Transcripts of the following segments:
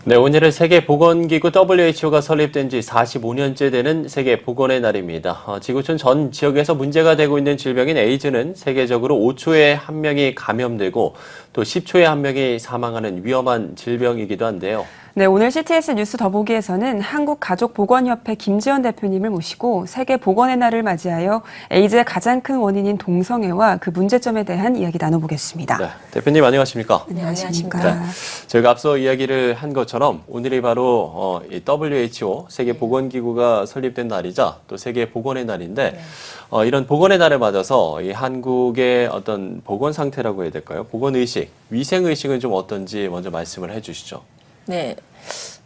네, 오늘은 세계보건기구 WHO가 설립된 지 45년째 되는 세계보건의 날입니다. 지구촌 전 지역에서 문제가 되고 있는 질병인 에이즈는 세계적으로 5초에 한 명이 감염되고 또 10초에 한 명이 사망하는 위험한 질병이기도 한데요. 네, 오늘 CTS 뉴스 더보기에서는 한국가족보건협회 김지연 대표님을 모시고 세계보건의 날을 맞이하여 에이즈의 가장 큰 원인인 동성애와 그 문제점에 대한 이야기 나눠보겠습니다. 네, 대표님 안녕하십니까? 안녕하십니까? 네, 저희가 앞서 이야기를 한 것처럼 오늘이 바로 이 WHO 세계보건기구가 설립된 날이자 또 세계보건의 날인데 이런 보건의 날을 맞아서 이 한국의 어떤 보건 상태라고 해야 될까요? 보건의식, 위생의식은 좀 어떤지 먼저 말씀을 해주시죠. 네,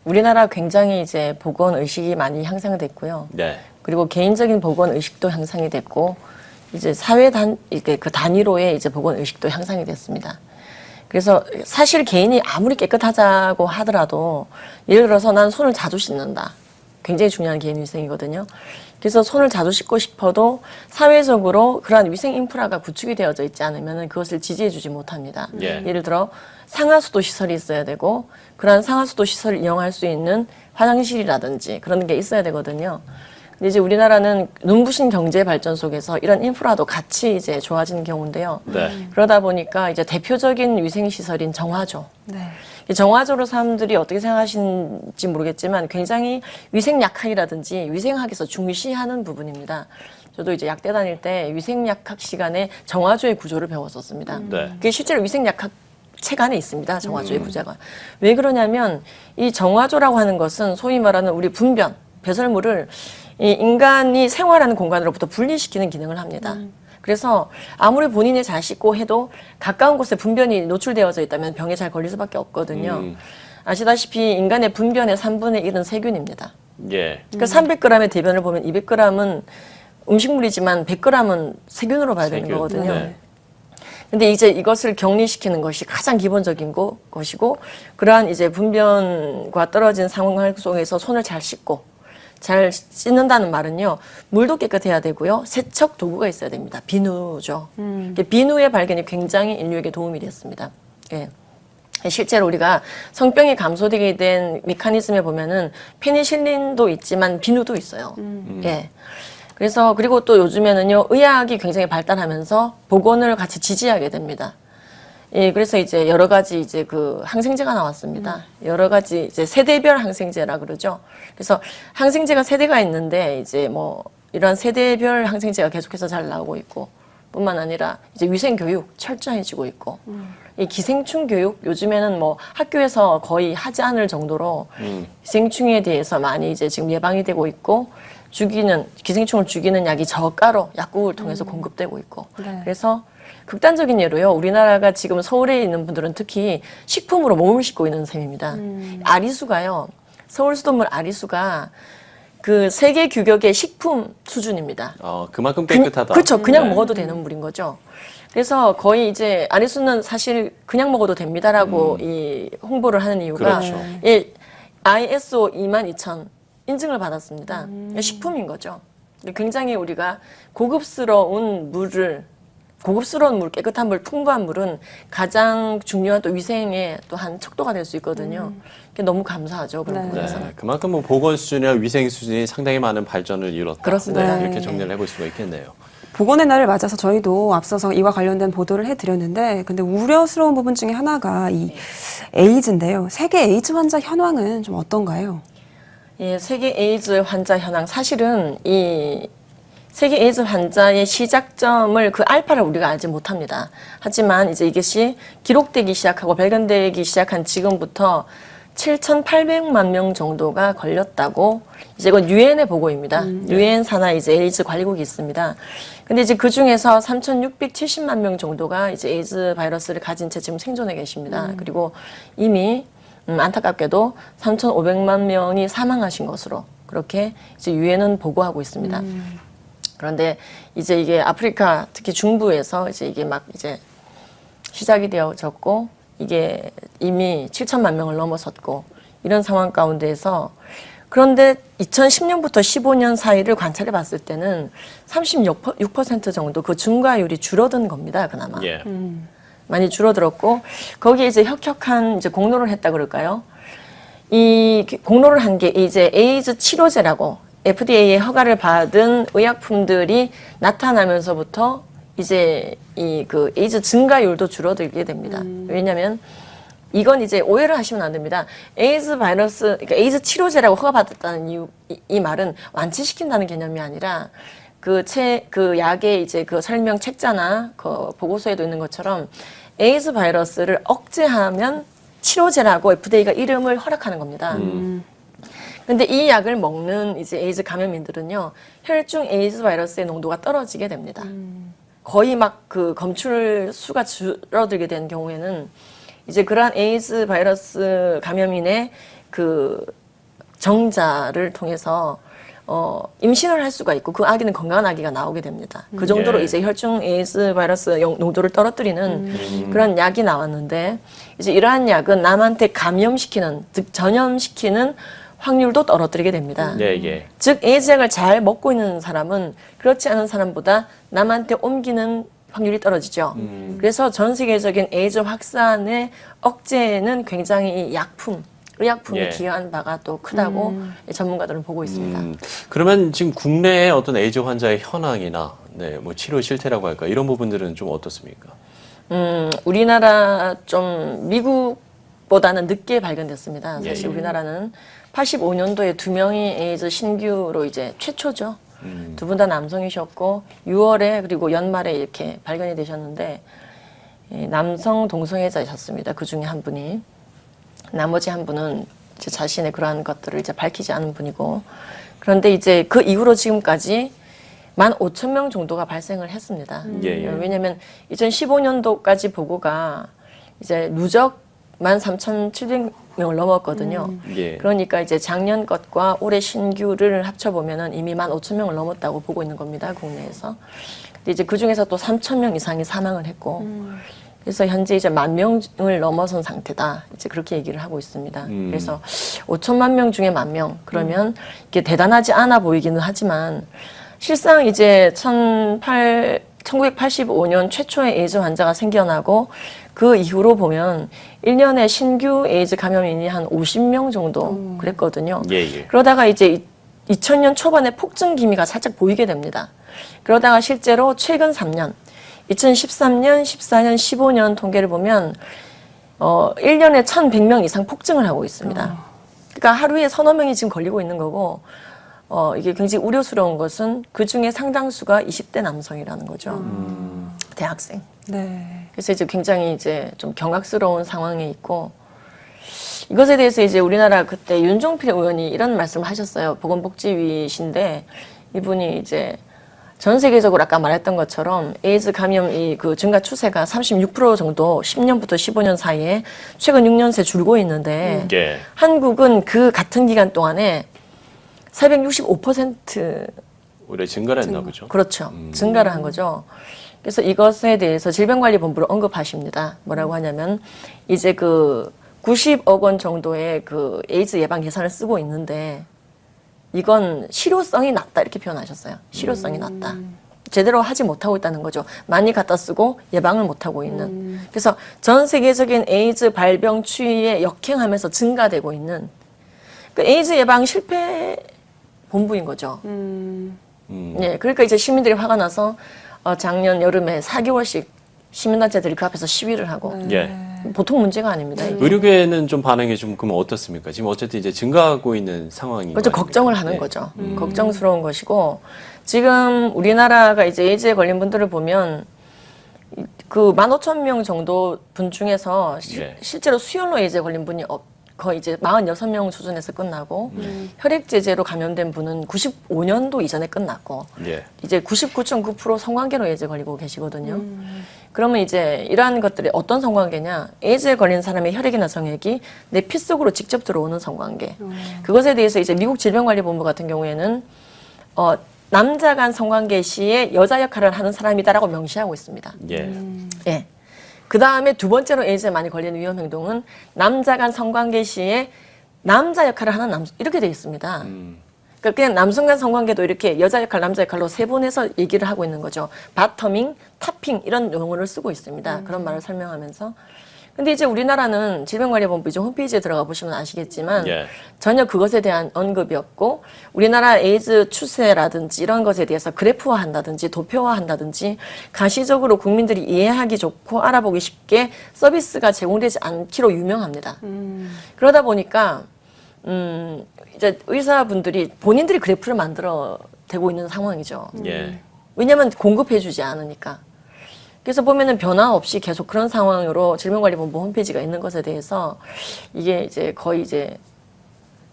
우리나라 굉장히 이제 보건 의식이 많이 향상됐고요. 네. 그리고 개인적인 보건 의식도 향상이 됐고, 이제 이게 그 단위로의 이제 보건 의식도 향상이 됐습니다. 그래서 사실 개인이 아무리 깨끗하자고 하더라도, 예를 들어서 난 손을 자주 씻는다. 굉장히 중요한 개인 위생이거든요. 그래서 손을 자주 씻고 싶어도 사회적으로 그러한 위생 인프라가 구축이 되어져 있지 않으면 그것을 지지해주지 못합니다. 예. 예를 들어 상하수도 시설이 있어야 되고 그러한 상하수도 시설을 이용할 수 있는 화장실이라든지 그런 게 있어야 되거든요. 근데 이제 우리나라는 눈부신 경제 발전 속에서 이런 인프라도 같이 이제 좋아지는 경우인데요. 네. 그러다 보니까 이제 대표적인 위생 시설인 정화조. 네. 정화조로 사람들이 어떻게 생각하시는지 모르겠지만 굉장히 위생 약학이라든지 위생학에서 중시하는 부분입니다. 저도 이제 약대 다닐 때 위생약학 시간에 정화조의 구조를 배웠었습니다. 네. 그게 실제로 위생약학 책 안에 있습니다. 정화조의 구조가. 왜 그러냐면 이 정화조라고 하는 것은 소위 말하는 우리 분변, 배설물을 이 인간이 생활하는 공간으로부터 분리시키는 기능을 합니다. 그래서 아무리 본인이 잘 씻고 해도 가까운 곳에 분변이 노출되어져 있다면 병에 잘 걸릴 수밖에 없거든요. 아시다시피 인간의 분변의 3분의 1은 세균입니다. 예. 그러니까 300g의 대변을 보면 200g은 음식물이지만 100g은 세균으로 봐야 되는 거거든요. 네. 근데 이제 이것을 격리시키는 것이 가장 기본적인 것이고, 그러한 이제 분변과 떨어진 상황 속에서 손을 잘 씻고, 잘 씻는다는 말은요, 물도 깨끗해야 되고요, 세척 도구가 있어야 됩니다. 비누죠. 비누의 발견이 굉장히 인류에게 도움이 됐습니다. 예. 실제로 우리가 성병이 감소되게 된 메커니즘에 보면은 페니실린도 있지만 비누도 있어요. 예. 그래서 그리고 또 요즘에는요, 의학이 굉장히 발달하면서 보건을 같이 지지하게 됩니다. 예, 그래서 이제 여러 가지 이제 그 항생제가 나왔습니다. 여러 가지 이제 세대별 항생제라 그러죠. 그래서 항생제가 세대가 있는데 이제 뭐 이런 세대별 항생제가 계속해서 잘 나오고 있고, 뿐만 아니라 이제 위생 교육 철저해지고 있고, 이 기생충 교육 요즘에는 뭐 학교에서 거의 하지 않을 정도로 기생충에 대해서 많이 이제 지금 예방이 되고 있고, 기생충을 죽이는 약이 저가로 약국을 통해서 공급되고 있고, 네. 그래서 극단적인 예로요, 우리나라가 지금 서울에 있는 분들은 특히 식품으로 몸을 씻고 있는 셈입니다. 아리수가요, 서울 수돗물 아리수가 그 세계 규격의 식품 수준입니다. 그만큼 깨끗하다. 그렇죠. 그냥 네. 먹어도 되는 물인 거죠. 그래서 거의 이제 아리수는 사실 그냥 먹어도 됩니다라고 이 홍보를 하는 이유가 그렇죠. 예, ISO 22000 인증을 받았습니다. 식품인 거죠. 굉장히 우리가 고급스러운 물, 깨끗한 물, 풍부한 물은 가장 중요한 또 위생의 또 한 척도가 될 수 있거든요. 너무 감사하죠. 그런 네. 부분에서는. 네, 그만큼 뭐 보건 수준이나 위생 수준이 상당히 많은 발전을 이뤘다. 그렇습니다. 네, 이렇게 네. 정리를 해볼 수가 있겠네요. 보건의 날을 맞아서 저희도 앞서서 이와 관련된 보도를 해드렸는데, 근데 우려스러운 부분 중에 하나가 이 에이즈인데요. 세계 에이즈 환자 현황은 좀 어떤가요? 예, 세계 에이즈 환자 현황. 사실은 이 세계 에이즈 환자의 시작점을 그 알파를 우리가 알지 못합니다. 하지만 이제 이것이 기록되기 시작하고 발견되기 시작한 지금부터 7,800만 명 정도가 걸렸다고, 이제 이건 유엔의 보고입니다. 유엔 산하 이제 에이즈 관리국이 있습니다. 근데 이제 그 중에서 3,670만 명 정도가 이제 에이즈 바이러스를 가진 채 지금 생존해 계십니다. 그리고 이미 안타깝게도 3,500만 명이 사망하신 것으로 그렇게 이제 유엔은 보고하고 있습니다. 그런데 이제 이게 아프리카 특히 중부에서 이제 이게 막 이제 시작이 되어졌고, 이게 이미 7천만 명을 넘어섰고, 이런 상황 가운데에서, 그런데 2010년부터 15년 사이를 관찰해 봤을 때는 36% 정도 그 증가율이 줄어든 겁니다, 그나마. 예. 많이 줄어들었고, 거기에 이제 혁혁한 이제 공로를 했다 그럴까요? 이 공로를 한 게 이제 에이즈 치료제라고 FDA의 허가를 받은 의약품들이 나타나면서부터 이제 이 그 에이즈 증가율도 줄어들게 됩니다. 왜냐하면 이건 이제 오해를 하시면 안 됩니다. 에이즈 바이러스, 그러니까 에이즈 치료제라고 허가받았다는 이유, 이 말은 완치시킨다는 개념이 아니라 그 약의 이제 그 설명 책자나 그 보고서에도 있는 것처럼 에이즈 바이러스를 억제하면 치료제라고 FDA가 이름을 허락하는 겁니다. 근데 이 약을 먹는 이제 에이즈 감염인들은요, 혈중 에이즈 바이러스의 농도가 떨어지게 됩니다. 거의 막 그 검출 수가 줄어들게 된 경우에는 이제 그러한 에이즈 바이러스 감염인의 그 정자를 통해서 임신을 할 수가 있고 그 아기는 건강한 아기가 나오게 됩니다. 그 정도로 예. 이제 혈중 에이즈 바이러스 농도를 떨어뜨리는 그런 약이 나왔는데 이제 이러한 약은 남한테 감염시키는, 즉 전염시키는 확률도 떨어뜨리게 됩니다. 예, 예. 즉 에이즈 약을 잘 먹고 있는 사람은 그렇지 않은 사람보다 남한테 옮기는 확률이 떨어지죠. 그래서 전 세계적인 에이즈 확산의 억제에는 굉장히 이 의약품이 예. 기여한 바가 또 크다고 전문가들은 보고 있습니다. 그러면 지금 국내의 어떤 에이즈 환자의 현황이나 네, 뭐 치료 실태라고 할까 이런 부분들은 좀 어떻습니까? 우리나라 좀 미국보다는 늦게 발견됐습니다. 사실 예. 우리나라는 85년도에 2명이 에이즈 신규로 이제 최초죠. 두 분 다 남성이셨고 6월에 그리고 연말에 이렇게 발견이 되셨는데 남성 동성애자이셨습니다. 그 중에 한 분이. 나머지 한 분은 이제 자신의 그러한 것들을 이제 밝히지 않은 분이고 그런데 이제 그 이후로 지금까지 15,000명 정도가 발생을 했습니다. 예, 예. 왜냐하면 2015년도까지 보고가 이제 누적 13,700명을 넘었거든요. 예. 그러니까 이제 작년 것과 올해 신규를 합쳐보면은 이미 15,000명을 넘었다고 보고 있는 겁니다. 국내에서. 근데 이제 그 중에서 또 3,000명 이상이 사망을 했고, 그래서 현재 이제 10,000명을 넘어선 상태다. 이제 그렇게 얘기를 하고 있습니다. 그래서 5천만 명 중에 10,000명. 그러면 이게 대단하지 않아 보이기는 하지만 실상 이제 1985년 최초의 에이즈 환자가 생겨나고 그 이후로 보면 1년에 신규 에이즈 감염인이 한 50명 정도 그랬거든요. 예, 예. 그러다가 이제 2000년 초반에 폭증 기미가 살짝 보이게 됩니다. 그러다가 실제로 최근 3년, 2013년, 14년, 15년 통계를 보면 1년에 1,100명 이상 폭증을 하고 있습니다. 그러니까 하루에 서너 명이 지금 걸리고 있는 거고 이게 굉장히 우려스러운 것은 그 중에 상당수가 20대 남성이라는 거죠. 대학생. 네. 그래서 이제 굉장히 이제 좀 경악스러운 상황에 있고 이것에 대해서 이제 우리나라 그때 윤종필 의원이 이런 말씀을 하셨어요. 보건복지위신데 이분이 이제 전 세계적으로 아까 말했던 것처럼 에이즈 감염이 그 증가 추세가 36% 정도 10년부터 15년 사이에 최근 6년 새 줄고 있는데 예. 한국은 그 같은 기간 동안에 465% 오히려 증가를 했나 보죠. 그렇죠. 증가를 한 거죠. 그래서 이것에 대해서 질병관리본부를 언급하십니다. 뭐라고 하냐면 이제 그 90억 원 정도의 그 에이즈 예방 예산을 쓰고 있는데 이건 실효성이 낮다 이렇게 표현하셨어요. 실효성이 낮다. 제대로 하지 못하고 있다는 거죠. 많이 갖다 쓰고 예방을 못하고 있는. 그래서 전 세계적인 에이즈 발병 추이에 역행하면서 증가되고 있는 그 에이즈 예방 실패 본부인 거죠. 예, 그러니까 이제 시민들이 화가 나서 작년 여름에 4개월씩 시민단체들이 그 앞에서 시위를 하고 예. 보통 문제가 아닙니다. 이게. 의료계는 좀 반응이 좀 그러면 어떻습니까? 지금 어쨌든 이제 증가하고 있는 상황인 그렇죠. 거죠. 걱정을 하는 거죠. 걱정스러운 것이고 지금 우리나라가 이제 에이즈에 걸린 분들을 보면 그 15,000명 정도 분 중에서 네. 실제로 수혈로 에이즈에 걸린 분이 거의 이제 46명 수준에서 끝나고 혈액제제로 감염된 분은 95년도 이전에 끝났고 예. 이제 99.9% 성관계로 에이즈에 걸리고 계시거든요. 그러면 이제 이러한 것들이 어떤 성관계냐? 에이즈에 걸린 사람의 혈액이나 성액이 내 피 속으로 직접 들어오는 성관계. 그것에 대해서 이제 미국 질병관리본부 같은 경우에는 남자 간 성관계 시에 여자 역할을 하는 사람이다라고 명시하고 있습니다. 예. 예. 그 다음에 두 번째로 에이즈에 많이 걸리는 위험 행동은 남자 간 성관계 시에 남자 역할을 하는 남성 이렇게 되어 있습니다. 그러니까 그냥 남성 간 성관계도 이렇게 여자 역할, 남자 역할로 세분해서 얘기를 하고 있는 거죠. 바터밍, 타핑 이런 용어를 쓰고 있습니다. 그런 말을 설명하면서 근데 이제 우리나라는 질병관리본부 이제 홈페이지에 들어가 보시면 아시겠지만 예. 전혀 그것에 대한 언급이 없고 우리나라 에이즈 추세라든지 이런 것에 대해서 그래프화한다든지 도표화한다든지 가시적으로 국민들이 이해하기 좋고 알아보기 쉽게 서비스가 제공되지 않기로 유명합니다. 그러다 보니까 이제 의사분들이 본인들이 그래프를 만들어 대고 있는 상황이죠. 예. 왜냐하면 공급해주지 않으니까. 그래서 보면은 변화 없이 계속 그런 상황으로 질병관리본부 홈페이지가 있는 것에 대해서 이게 이제 거의 이제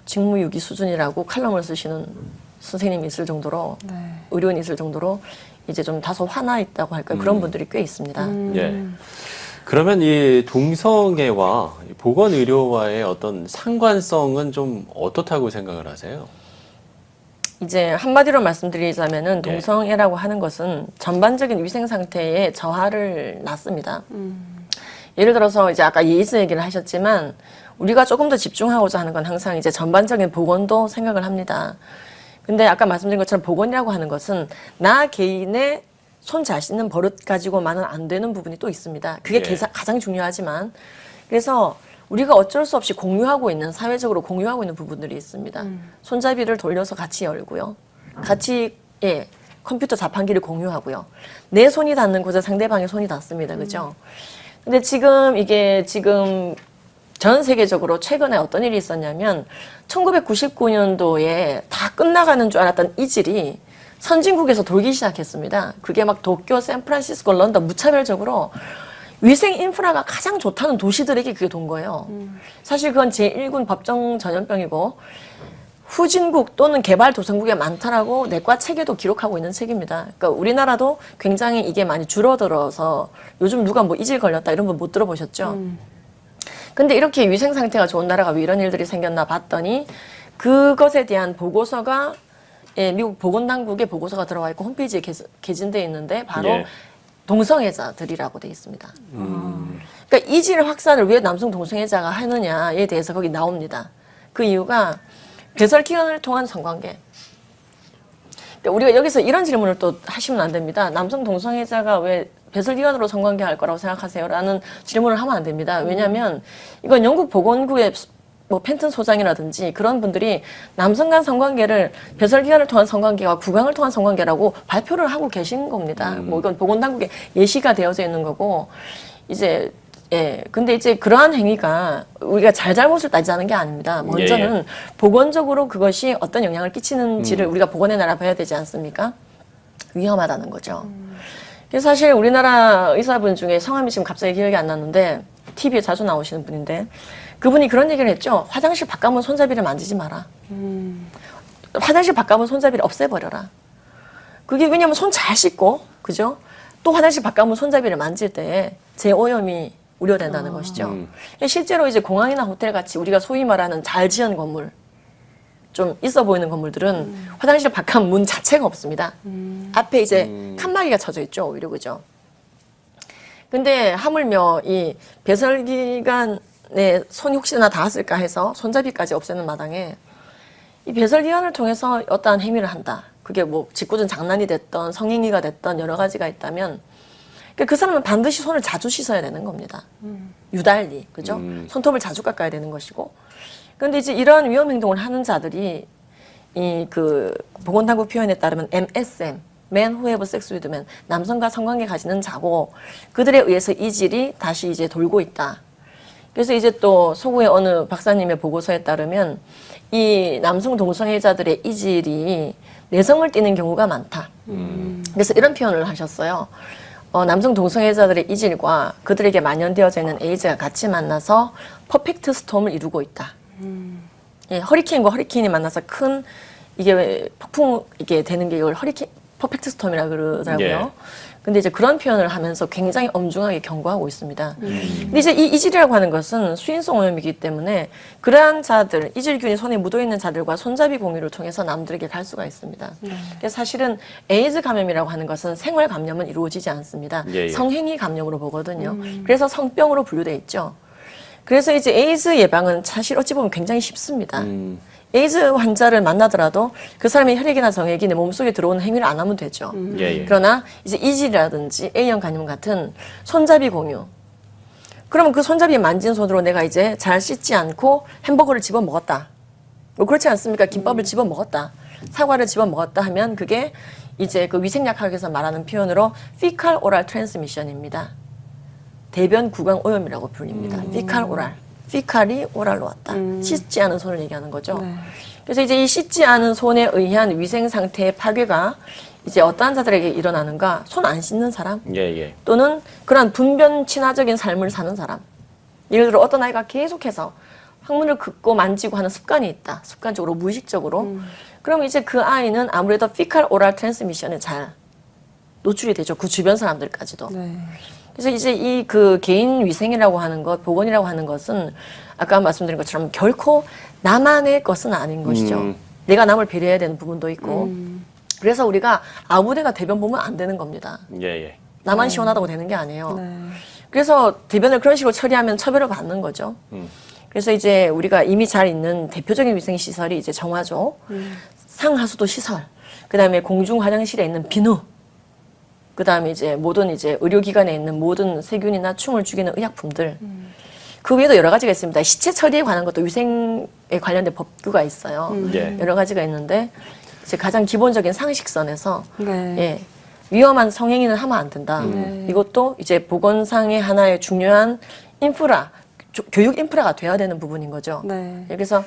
직무유기 수준이라고 칼럼을 쓰시는 선생님이 있을 정도로 의료인이 있을 정도로 이제 좀 다소 화나 있다고 할까요? 그런 분들이 꽤 있습니다. 예. 그러면 이 동성애와 보건의료와의 어떤 상관성은 좀 어떻다고 생각을 하세요? 이제 한마디로 말씀드리자면은 동성애라고 하는 것은 전반적인 위생 상태에 저하를 낳습니다. 예를 들어서 이제 아까 예이즈 얘기를 하셨지만 우리가 조금 더 집중하고자 하는 건 항상 이제 전반적인 보건도 생각을 합니다. 근데 아까 말씀드린 것처럼 보건이라고 하는 것은 나 개인의 손 잘 씻는 버릇 가지고만은 안 되는 부분이 또 있습니다. 그게 가장 중요하지만 그래서 우리가 어쩔 수 없이 공유하고 있는 사회적으로 공유하고 있는 부분들이 있습니다. 손잡이를 돌려서 같이 열고요. 같이 컴퓨터 자판기를 공유하고요. 내 손이 닿는 곳에 상대방의 손이 닿습니다. 그죠? 근데 지금 전 세계적으로 최근에 어떤 일이 있었냐면 1999년도에 다 끝나가는 줄 알았던 이질이 선진국에서 돌기 시작했습니다. 그게 막 도쿄, 샌프란시스코, 런던 무차별적으로 위생 인프라가 가장 좋다는 도시들에게 그게 돈 거예요. 사실 그건 제1군 법정 전염병이고 후진국 또는 개발도상국에 많다라고 내과 책에도 기록하고 있는 책입니다. 그러니까 우리나라도 굉장히 이게 많이 줄어들어서 요즘 누가 뭐 이질 걸렸다 이런 거 못 들어보셨죠? 근데 이렇게 위생 상태가 좋은 나라가 왜 이런 일들이 생겼나 봤더니 그것에 대한 보고서가 미국 보건당국의 보고서가 들어와 있고 홈페이지에 게재되어 있는데 바로 동성애자들이라고 되어 있습니다. 그러니까 이질 확산을 왜 남성 동성애자가 하느냐에 대해서 거기 나옵니다. 그 이유가 배설 기간을 통한 성관계. 그러니까 우리가 여기서 이런 질문을 또 하시면 안 됩니다. 남성 동성애자가 왜 배설 기간으로 성관계 할 거라고 생각하세요? 라는 질문을 하면 안 됩니다. 왜냐하면 이건 영국 보건국의 뭐 펜튼 소장이라든지 그런 분들이 남성 간 성관계를 배설 기간을 통한 성관계와 구강을 통한 성관계라고 발표를 하고 계신 겁니다. 뭐 이건 보건당국에 예시가 되어져 있는 거고 이제 근데 이제 그러한 행위가 우리가 잘잘못을 따지자는 게 아닙니다. 먼저는 보건적으로 그것이 어떤 영향을 끼치는지를 우리가 보건의 나라 봐야 되지 않습니까? 위험하다는 거죠. 그래서 사실 우리나라 의사분 중에 성함이 지금 갑자기 기억이 안 나는데 TV에 자주 나오시는 분인데 그분이 그런 얘기를 했죠. 화장실 바깥문 손잡이를 만지지 마라. 화장실 바깥문 손잡이를 없애버려라. 그게 왜냐면 손 잘 씻고, 그죠? 또 화장실 바깥문 손잡이를 만질 때 재오염이 우려된다는 것이죠. 실제로 이제 공항이나 호텔 같이 우리가 소위 말하는 잘 지은 건물, 좀 있어 보이는 건물들은 화장실 바깥 문 자체가 없습니다. 앞에 이제 칸막이가 쳐져 있죠. 오히려 그죠? 근데 하물며 이 배설기관에 손이 혹시나 닿았을까 해서 손잡이까지 없애는 마당에 이 배설기관을 통해서 어떠한 행위를 한다. 그게 뭐 짓궂은 장난이 됐던 성행위가 됐던 여러 가지가 있다면 그 사람은 반드시 손을 자주 씻어야 되는 겁니다. 유달리, 그죠? 손톱을 자주 깎아야 되는 것이고. 그런데 이제 이러한 위험 행동을 하는 자들이 이 그 보건당국 표현에 따르면 MSM, Man Who Have Sex With Men, 남성과 성관계 가지는 자고 그들에 의해서 이질이 다시 이제 돌고 있다. 그래서 이제 또 서구의 어느 박사님의 보고서에 따르면 이 남성 동성애자들의 이질이 내성을 띠는 경우가 많다. 그래서 이런 표현을 하셨어요. 남성 동성애자들의 이질과 그들에게 만연되어져 있는 에이즈가 같이 만나서 퍼펙트 스톰을 이루고 있다. 허리케인과 허리케인이 만나서 큰 이게 폭풍 이게 되는 게 이걸 퍼펙트 스톰이라 그러더라고요. 근데 이제 그런 표현을 하면서 굉장히 엄중하게 경고하고 있습니다. 근데 이제 이 이질이라고 하는 것은 수인성 오염이기 때문에 그러한 자들, 이질균이 손에 묻어있는 자들과 손잡이 공유를 통해서 남들에게 갈 수가 있습니다. 그래서 사실은 에이즈 감염이라고 하는 것은 생활 감염은 이루어지지 않습니다. 성행위 감염으로 보거든요. 그래서 성병으로 분류돼 있죠. 그래서 이제 에이즈 예방은 사실 어찌 보면 굉장히 쉽습니다. 에이즈 환자를 만나더라도 그 사람의 혈액이나 정액이 내 몸속에 들어오는 행위를 안 하면 되죠. 그러나 이제 이질이라든지 A형 간염 같은 손잡이 공유, 그러면 그 손잡이 만진 손으로 내가 이제 잘 씻지 않고 햄버거를 집어 먹었다. 뭐 그렇지 않습니까? 김밥을 집어 먹었다. 사과를 집어 먹었다 하면 그게 이제 그 위생약학에서 말하는 표현으로 fecal oral transmission입니다. 대변 구강 오염이라고 불립니다. fecal oral. fecal이 오랄로 왔다. 씻지 않은 손을 얘기하는 거죠. 네. 그래서 이제 이 씻지 않은 손에 의한 위생 상태의 파괴가 이제 어떠한 자들에게 일어나는가? 손 안 씻는 사람 예. 또는 그런 분변 친화적인 삶을 사는 사람. 예를 들어 어떤 아이가 계속해서 항문을 긋고 만지고 하는 습관이 있다. 습관적으로 무의식적으로. 그럼 이제 그 아이는 아무래도 fecal oral transmission에 잘 노출이 되죠. 그 주변 사람들까지도. 네. 그래서 이제 이 그 개인 위생이라고 하는 것, 보건이라고 하는 것은 아까 말씀드린 것처럼 결코 나만의 것은 아닌 것이죠. 내가 남을 배려해야 되는 부분도 있고. 그래서 우리가 아무데나 대변 보면 안 되는 겁니다. 예. 나만 시원하다고 되는 게 아니에요. 네. 그래서 대변을 그런 식으로 처리하면 처벌을 받는 거죠. 그래서 이제 우리가 이미 잘 있는 대표적인 위생 시설이 이제 정화조, 상하수도 시설, 그다음에 공중 화장실에 있는 비누, 그다음에 이제 모든 이제 의료기관에 있는 모든 세균이나 충을 죽이는 의약품들. 그 외에도 여러 가지가 있습니다. 시체 처리에 관한 것도 위생에 관련된 법규가 있어요. 예. 여러 가지가 있는데 이제 가장 기본적인 상식선에서 네. 예, 위험한 성행위는 하면 안 된다. 이것도 이제 보건상의 하나의 중요한 인프라, 교육 인프라가 돼야 되는 부분인 거죠. 네. 그래서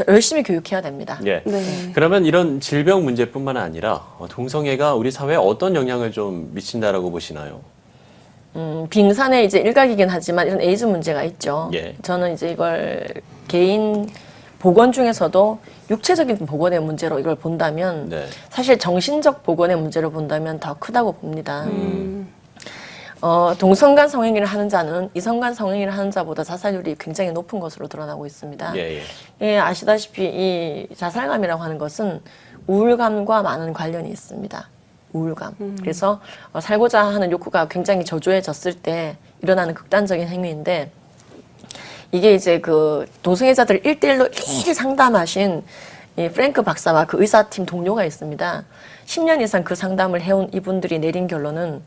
열심히 교육해야 됩니다. 예. 네. 그러면 이런 질병 문제뿐만 아니라 동성애가 우리 사회에 어떤 영향을 좀 미친다라고 보시나요? 빙산의 이제 일각이긴 하지만 이런 에이즈 문제가 있죠. 예. 저는 이제 이걸 개인 보건 중에서도 육체적인 보건의 문제로 이걸 본다면 네. 사실 정신적 보건의 문제로 본다면 더 크다고 봅니다. 동성간 성행위를 하는 자는 이성간 성행위를 하는 자보다 자살률이 굉장히 높은 것으로 드러나고 있습니다. 예. 예, 아시다시피 이 자살감이라고 하는 것은 우울감과 많은 관련이 있습니다. 우울감. 그래서 살고자 하는 욕구가 굉장히 저조해졌을 때 일어나는 극단적인 행위인데 이게 이제 그 동성애자들 1대1로 일일 상담하신 이 프랭크 박사와 그 의사팀 동료가 있습니다. 10년 이상 그 상담을 해온 이분들이 내린 결론은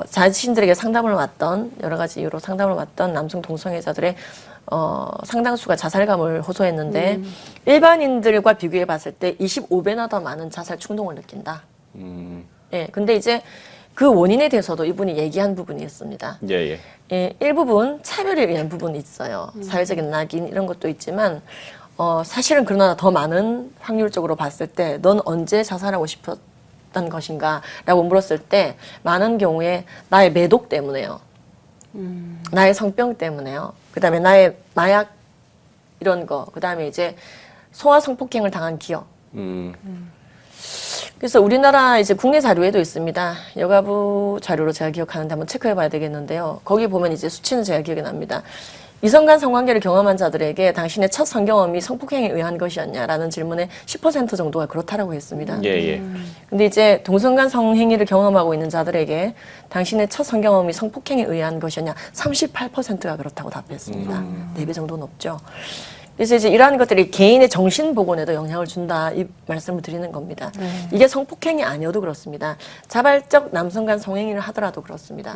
자신들에게 상담을 왔던 여러 가지 이유로 상담을 왔던 남성 동성애자들의 상당수가 자살감을 호소했는데 일반인들과 비교해 봤을 때 25배나 더 많은 자살 충동을 느낀다. 예, 근데 이제 그 원인에 대해서도 이분이 얘기한 부분이 있습니다. 예. 예, 일부분 차별에 의한 부분이 있어요. 사회적인 낙인 이런 것도 있지만 사실은 그러나 더 많은 확률적으로 봤을 때 넌 언제 자살하고 싶었던 것인가 라고 물었을 때 많은 경우에 나의 매독 때문에요. 나의 성병 때문에요. 그 다음에 나의 마약 이런 거. 그 다음에 이제 소아 성폭행을 당한 기억. 그래서 우리나라 이제 국내 자료에도 있습니다. 여가부 자료로 제가 기억하는데 한번 체크해 봐야 되겠는데요. 거기 보면 이제 수치는 제가 기억이 납니다. 이성간 성관계를 경험한 자들에게 당신의 첫 성경험이 성폭행에 의한 것이었냐라는 질문에 10% 정도가 그렇다라고 했습니다. 예. 근데 이제 동성간 성행위를 경험하고 있는 자들에게 당신의 첫 성경험이 성폭행에 의한 것이었냐 38%가 그렇다고 답했습니다. 4배 정도 높죠. 그래서 이제 이러한 것들이 개인의 정신 보건에도 영향을 준다 이 말씀을 드리는 겁니다. 이게 성폭행이 아니어도 그렇습니다. 자발적 남성간 성행위를 하더라도 그렇습니다.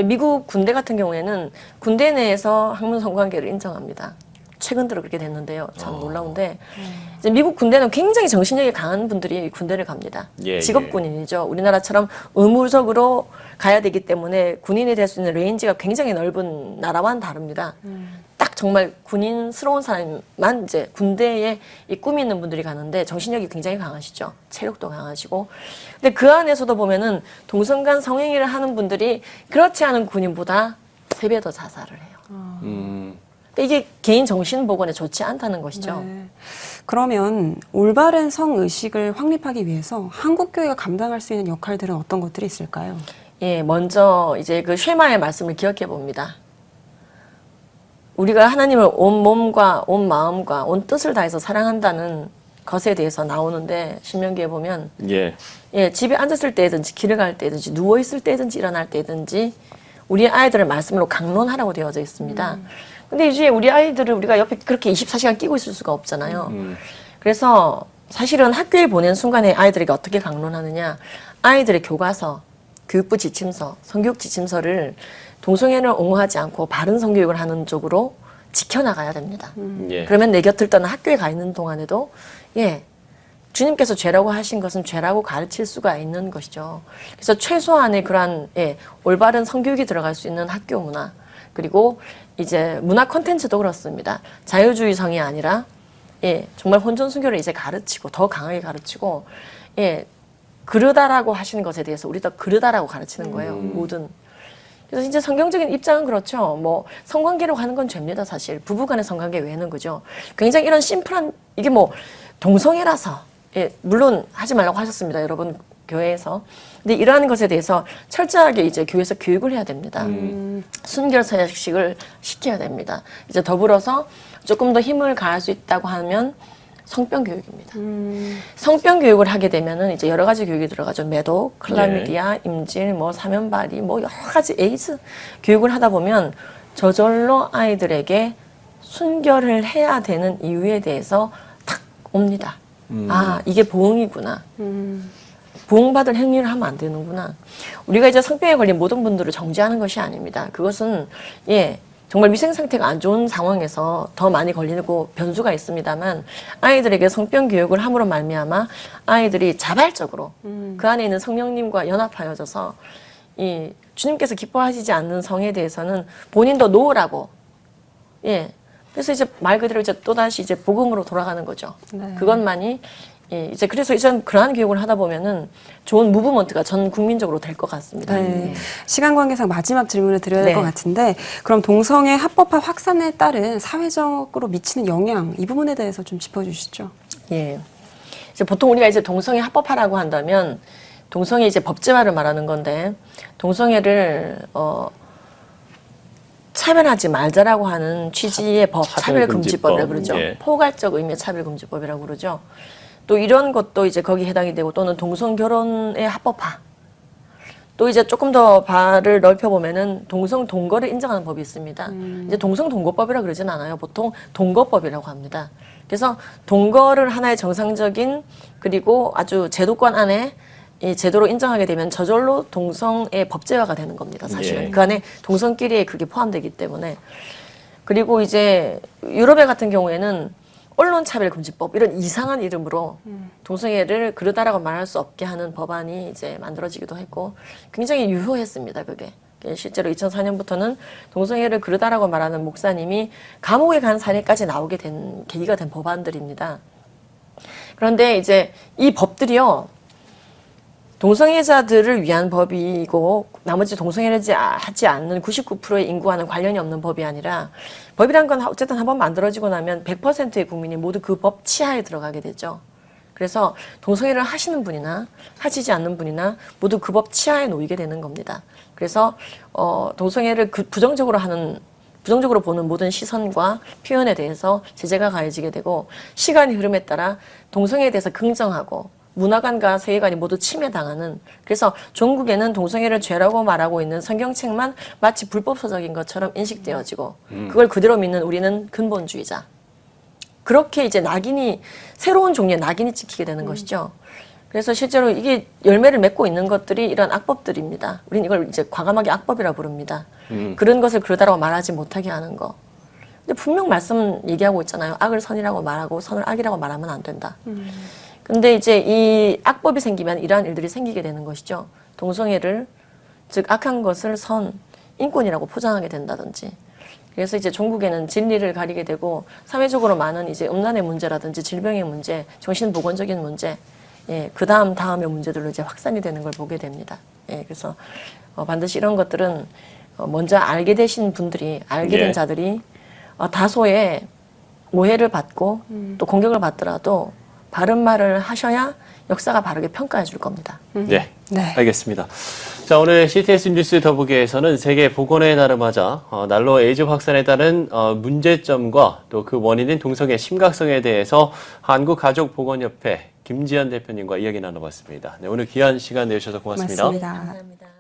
미국 군대 같은 경우에는 군대 내에서 학문 성관계를 인정합니다. 최근 들어 그렇게 됐는데요. 참 놀라운데 이제 미국 군대는 굉장히 정신력이 강한 분들이 군대를 갑니다. 예, 직업 군인이죠. 우리나라처럼 의무적으로 가야 되기 때문에 군인이 될 수 있는 레인지가 굉장히 넓은 나라와는 다릅니다. 딱 정말 군인스러운 사람만 이제 군대에 이 꿈이 있는 분들이 가는데 정신력이 굉장히 강하시죠. 체력도 강하시고. 근데 그 안에서도 보면은 동성간 성행위를 하는 분들이 그렇지 않은 군인보다 3배 더 자살을 해요. 근데 이게 개인 정신 보건에 좋지 않다는 것이죠. 네. 그러면 올바른 성의식을 확립하기 위해서 한국교회가 감당할 수 있는 역할들은 어떤 것들이 있을까요? 예, 먼저 이제 그 쉐마의 말씀을 기억해 봅니다. 우리가 하나님을 온 몸과 온 마음과 온 뜻을 다해서 사랑한다는 것에 대해서 나오는데 신명기에 보면 예. 집에 앉았을 때든지 길을 갈 때든지 누워 있을 때든지 일어날 때든지 우리 아이들을 말씀으로 강론하라고 되어져 있습니다. 근데 이제 우리 아이들을 우리가 옆에 그렇게 24시간 끼고 있을 수가 없잖아요. 그래서 사실은 학교에 보낸 순간에 아이들에게 어떻게 강론하느냐. 아이들의 교과서, 교육부 지침서, 성교육 지침서를 동성애를 옹호하지 않고 바른 성교육을 하는 쪽으로 지켜나가야 됩니다. 예. 그러면 내 곁을 떠나 학교에 가 있는 동안에도 주님께서 죄라고 하신 것은 죄라고 가르칠 수가 있는 것이죠. 그래서 최소한의 그러한 올바른 성교육이 들어갈 수 있는 학교 문화, 그리고 이제 문화 콘텐츠도 그렇습니다. 자유주의성이 아니라 정말 혼전 순교를 이제 가르치고 더 강하게 가르치고 그르다라고 하시는 것에 대해서 우리도 그르다라고 가르치는 거예요. 모든. 그래서 이제 성경적인 입장은 그렇죠. 뭐 성관계로 하는 건 죄입니다. 사실 부부간의 성관계 외에는 그죠. 굉장히 이런 심플한 이게 뭐 동성애라서 물론 하지 말라고 하셨습니다. 여러분 교회에서. 근데 이러한 것에 대해서 철저하게 이제 교회에서 교육을 해야 됩니다. 순결 서약식을 시켜야 됩니다. 이제 더불어서 조금 더 힘을 가할 수 있다고 하면 성병 교육입니다. 성병 교육을 하게 되면은 이제 여러 가지 교육이 들어가죠. 매독, 클라미디아, 임질, 뭐 사면발이, 뭐 여러 가지 에이즈 교육을 하다 보면 저절로 아이들에게 순결을 해야 되는 이유에 대해서 탁 옵니다. 아, 이게 보응이구나. 보응받을 행위를 하면 안 되는구나. 우리가 이제 성병에 걸린 모든 분들을 정죄하는 것이 아닙니다. 그것은 정말 위생 상태가 안 좋은 상황에서 더 많이 걸리고 변수가 있습니다만 아이들에게 성병 교육을 함으로 말미암아 아이들이 자발적으로 그 안에 있는 성령님과 연합하여져서 이 주님께서 기뻐하시지 않는 성에 대해서는 본인도 놓으라고 그래서 이제 말 그대로 이제 또다시 이제 복음으로 돌아가는 거죠. 네. 그것만이 이제 그래서 이제 그러한 교육을 하다 보면은 좋은 무브먼트가 전 국민적으로 될 것 같습니다. 네. 시간 관계상 마지막 질문을 드려야 될 네. 것 같은데 그럼 동성애 합법화 확산에 따른 사회적으로 미치는 영향 이 부분에 대해서 좀 짚어주시죠. 예. 이제 보통 우리가 이제 동성애 합법화라고 한다면 동성애 이제 법제화를 말하는 건데 동성애를 차별하지 말자라고 하는 취지의 법, 차별금지법이라고 그러죠. 예. 포괄적 의미의 차별금지법이라고 그러죠. 또 이런 것도 이제 거기 해당이 되고 또는 동성결혼의 합법화. 또 이제 조금 더 발을 넓혀보면은 동성 동거를 인정하는 법이 있습니다. 이제 동성 동거법이라 그러진 않아요. 보통 동거법이라고 합니다. 그래서 동거를 하나의 정상적인 그리고 아주 제도권 안에 이 제도로 인정하게 되면 저절로 동성의 법제화가 되는 겁니다. 사실은 그 안에 동성끼리의 그게 포함되기 때문에. 그리고 이제 유럽의 같은 경우에는 언론차별금지법 이런 이상한 이름으로 동성애를 그러다라고 말할 수 없게 하는 법안이 이제 만들어지기도 했고 굉장히 유효했습니다. 그게 실제로 2004년부터는 동성애를 그러다라고 말하는 목사님이 감옥에 간 사례까지 나오게 된 계기가 된 법안들입니다. 그런데 이제 이 법들이요 동성애자들을 위한 법이고 나머지 동성애를 하지 않는 99%의 인구와는 관련이 없는 법이 아니라 법이란 건 어쨌든 한번 만들어지고 나면 100%의 국민이 모두 그 법 치하에 들어가게 되죠. 그래서 동성애를 하시는 분이나 하시지 않는 분이나 모두 그 법 치하에 놓이게 되는 겁니다. 그래서 동성애를 부정적으로 보는 모든 시선과 표현에 대해서 제재가 가해지게 되고 시간의 흐름에 따라 동성애에 대해서 긍정하고 문화관과 세계관이 모두 침해당하는 그래서 종국에는 동성애를 죄라고 말하고 있는 성경책만 마치 불법서적인 것처럼 인식되어지고 그걸 그대로 믿는 우리는 근본주의자. 그렇게 이제 새로운 종류의 낙인이 찍히게 되는 것이죠. 그래서 실제로 이게 열매를 맺고 있는 것들이 이런 악법들입니다. 우리는 이걸 이제 과감하게 악법이라 부릅니다. 그런 것을 그러다라고 말하지 못하게 하는 거. 근데 분명 말씀 얘기하고 있잖아요. 악을 선이라고 말하고 선을 악이라고 말하면 안 된다. 근데 이제 이 악법이 생기면 이러한 일들이 생기게 되는 것이죠. 동성애를 즉 악한 것을 인권이라고 포장하게 된다든지. 그래서 이제 종국에는 진리를 가리게 되고 사회적으로 많은 이제 음란의 문제라든지 질병의 문제, 정신보건적인 문제, 그 다음의 문제들로 이제 확산이 되는 걸 보게 됩니다. 그래서 반드시 이런 것들은 먼저 알게 되신 분들이 알게 된 자들이 다소의 오해를 받고 또 공격을 받더라도 바른 말을 하셔야 역사가 바르게 평가해 줄 겁니다. 네, 네. 알겠습니다. 자, 오늘 CTS 뉴스 더보기에서는 세계 보건의 날을 맞아 난로 에이즈 확산에 따른 문제점과 또 그 원인인 동성애 심각성에 대해서 한국가족보건협회 김지연 대표님과 이야기 나눠봤습니다. 네, 오늘 귀한 시간 내주셔서 고맙습니다. 고맙습니다. 감사합니다.